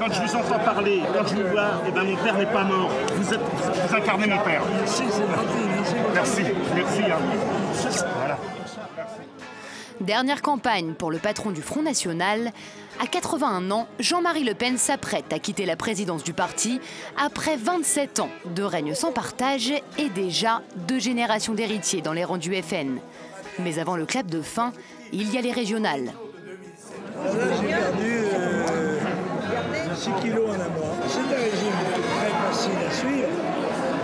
quand je vous entends parler, quand je vous vois, eh ben, mon père n'est pas mort. Vous incarnez mon père. Merci, c'est gentil. Merci, merci. Hein. Voilà. Dernière campagne pour le patron du Front National. À 81 ans, Jean-Marie Le Pen s'apprête à quitter la présidence du parti après 27 ans de règne sans partage et déjà 2 générations d'héritiers dans les rangs du FN. Mais avant le clap de fin, il y a les régionales. Là, j'ai perdu 6 kilos en un mois. C'est un régime très facile à suivre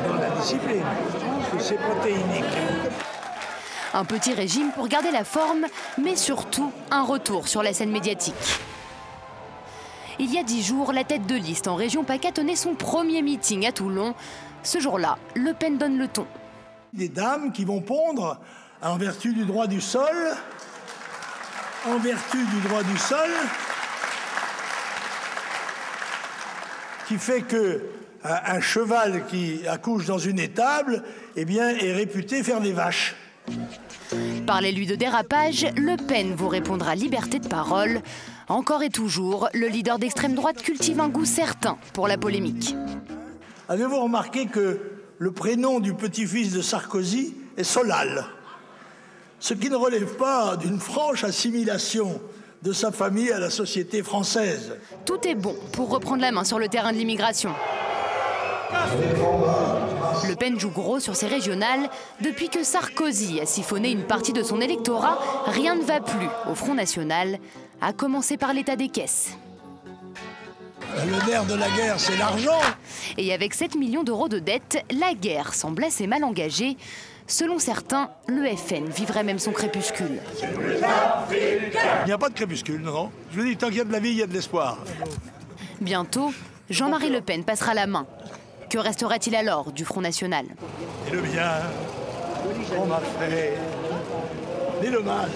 dans la discipline, parce que c'est protéinique. Un petit régime pour garder la forme, mais surtout un retour sur la scène médiatique. Il y a 10 jours, la tête de liste en région PACA tenait son premier meeting à Toulon. Ce jour-là, Le Pen donne le ton. Des dames qui vont pondre en vertu du droit du sol, qui fait que un cheval qui accouche dans une étable, eh bien, est réputé faire des vaches. Parlez-lui de dérapage, Le Pen vous répondra liberté de parole. Encore et toujours, le leader d'extrême droite cultive un goût certain pour la polémique. Avez-vous remarqué que le prénom du petit-fils de Sarkozy est Solal, ce qui ne relève pas d'une franche assimilation de sa famille à la société française. Tout est bon pour reprendre la main sur le terrain de l'immigration. Le Pen joue gros sur ses régionales. Depuis que Sarkozy a siphonné une partie de son électorat, rien ne va plus au Front National, à commencer par l'état des caisses. Le nerf de la guerre, c'est l'argent. Et avec 7 millions d'euros de dettes, la guerre semble assez mal engagée. Selon certains, le FN vivrait même son crépuscule. Il n'y a pas de crépuscule, non. Je vous dis, tant qu'il y a de la vie, il y a de l'espoir. Bientôt, Jean-Marie Le Pen passera la main. Que restera-t-il alors du Front National? Et le bien, on m'a fait, ni le mal.